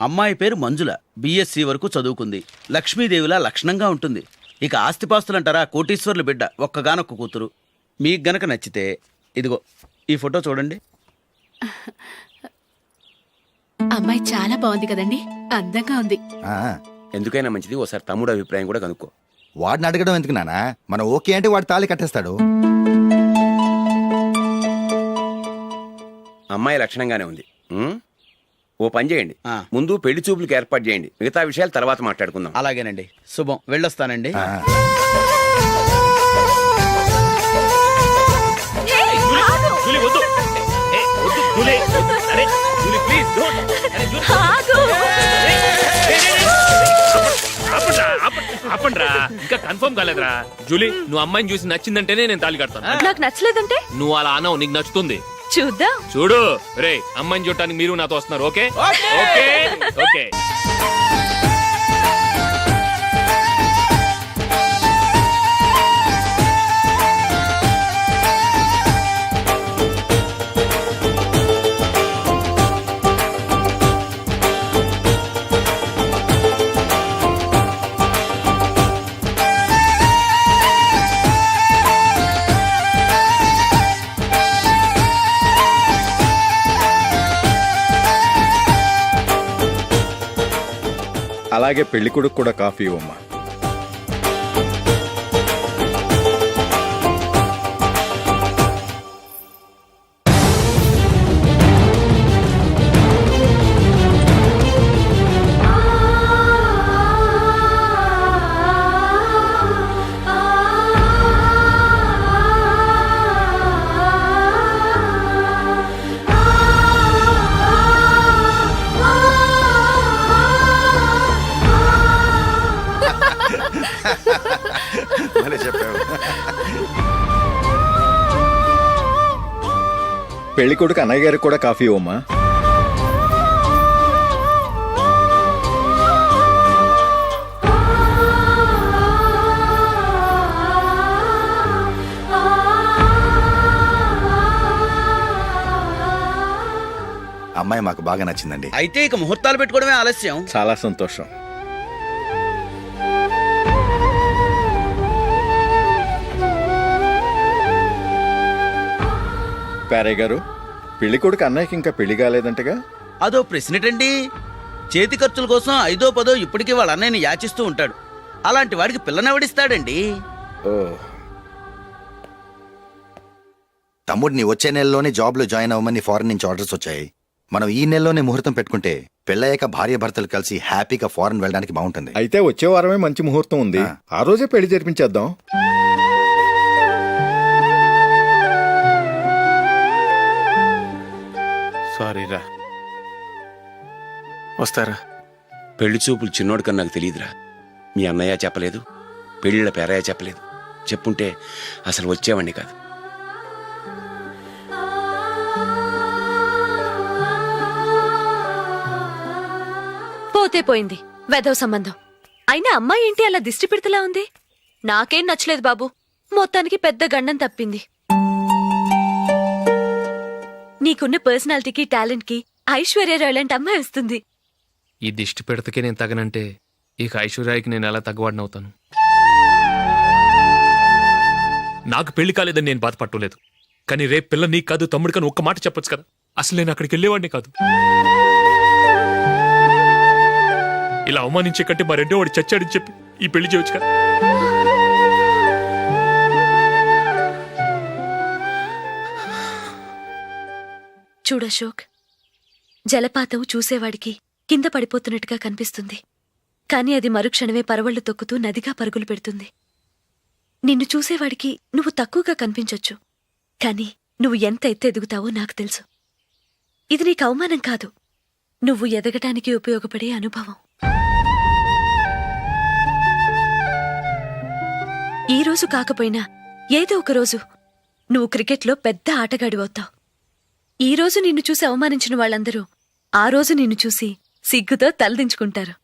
అమ్మాయి పేరు మంజుల, బిఎస్సి వరకు చదువుకుంది. లక్ష్మీదేవిలా లక్షణంగా ఉంటుంది. ఇక ఆస్తిపాస్తులంటారా, కోటీశ్వర్లు బిడ్డ, ఒక్కగానొక్క కూతురు. మీకు గనక నచ్చితే ఇదిగో ఈ ఫోటో చూడండి. అమ్మాయి చాలా బాగుంది కదండి, అందంగా ఉంది. ఎందుకైనా మంచిది ఓసారి తమ్ముడు అభిప్రాయం కూడా కనుక్కో. వాడిని అడగడం ఎందుకు నానా, మనం ఓకే అంటే వాడు తాళి కట్టేస్తాడు. అమ్మాయి లక్షణంగానే ఉంది. ఓ పని చేయండి, ముందు పెళ్లి చూపులకు ఏర్పాటు చేయండి, మిగతా విషయాలు తర్వాత మాట్లాడుకుందాం. అలాగేనండి, శుభం, వెళ్ళొస్తానండి. ఆపండ్రా, ఇంకా కన్ఫర్మ్ కాలేదురా. జూలీ, నువ్వు అమ్మాయిని చూసి నచ్చిందంటేనే నేను తాళి కడతాను. నాకు నచ్చలేదంటే నువ్వు అలా అనవు, నీకు నచ్చుతుంది. చూద్దాం. చూడు రే, అమ్మాయిని చూడటానికి మీరు నాతో వస్తున్నారు. Okay okay okay. అలాగే పెళ్లి కొడుకు కూడా కాఫీ ఇవ్వమ్మా. పెళ్లి కొడుకు అన్నయ్య గారికి కూడా కాఫీ ఇవ్వమ్మా. అమ్మాయి మాకు బాగా నచ్చిందండి. అయితే ఇక ముహూర్తాలు పెట్టుకోవడమే ఆలస్యం. చాలా సంతోషం. పేరయ్య గారు, పెళ్లి కొడుకు అన్నయ్యకి ఇంకా పెళ్లి కాలేదంటగా? అదో ప్రశ్నటండి. చేతి ఖర్చుల కోసం 5ో 10 ఇప్పటికీ వాళ్ళ అన్నయ్యని యాచిస్తూ ఉంటాడు. అలాంటి వాడికి పిల్లనెవడిస్తాడండి? ఓ, తమ్ముడిని వచ్చే నెలలోనే జాబ్ లో జాయిన్ అవ్వమని ఫారెన్ నుంచి ఆర్డర్స్ వచ్చాయి. మనం ఈ నెలలోనే ముహూర్తం పెట్టుకుంటే పెళ్ళయ్యాక భార్య భర్తలు కలిసి హ్యాపీగా ఫారెన్ వెళ్ళడానికి బాగుంటుంది. అయితే వచ్చే వారమే మంచి ముహూర్తం ఉంది, ఆ రోజే పెళ్లి జరిపించేద్దాం. సారీరా, వస్తారా? పెళ్లి చూపులు చిన్నోడు కన్నా నాకు తెలియదురా. మీ అన్నయ్య చెప్పలేదు, పెళ్ళిళ్ళ పేరయ్య చెప్పలేదు. చెప్పుంటే అసలు వచ్చేవాడిని కాదు. పోతే పోయింది వెధవ సంబంధం. అయినా అమ్మాయి ఏంటి అలా దిష్టి పెడతలా ఉంది? నాకేం నచ్చలేదు బాబు. మొత్తానికి పెద్ద గండం తప్పింది. నీకున్న పర్సనాలిటీకి టాలెంట్ కి ఐశ్వర్యరాయ్ లాంటి అమ్మాయి వస్తుంది. ఈ దిష్టి పెడతకే నేను తగనంటే ఇక ఐశ్వర్యాకి నేను ఎలా తగ్గవాడినవుతాను? నాకు పెళ్లి కాలేదని నేను బాధపట్టలేదు, కానీ రేపు పిల్ల నీకు కాదు తమ్ముడు కానీ ఒక్క మాట చెప్పొచ్చు కదా. అసలు నేను అక్కడికి వెళ్ళేవాడిని కాదు. ఇలా అవమానించే కంటే మా రెండో వాడు చచ్చాడని చెప్పి ఈ పెళ్లి చేయొచ్చు కదా. చూడశోక్, జలపాతం చూసేవాడికి కింద పడిపోతున్నట్టుగా కనిపిస్తుంది, కాని అది మరుక్షణమే పరవళ్లు తొక్కుతూ నదిగా పరుగులు పెడుతుంది. నిన్ను చూసేవాడికి నువ్వు తక్కువగా కనిపించొచ్చు, కాని నువ్వు ఎంత ఎత్తు ఎదుగుతావో నాకు తెలుసు. ఇది నీకు అవమానం కాదు, నువ్వు ఎదగటానికి ఉపయోగపడే అనుభవం. ఈ రోజు కాకపోయినా ఏదో ఒక రోజు నువ్వు క్రికెట్లో పెద్ద ఆటగాడివవుతావు. ఈ రోజు నిన్ను చూసి అవమానించిన వాళ్ళందరూ ఆ రోజు నిన్ను చూసి సిగ్గుతో తలదించుకుంటారు.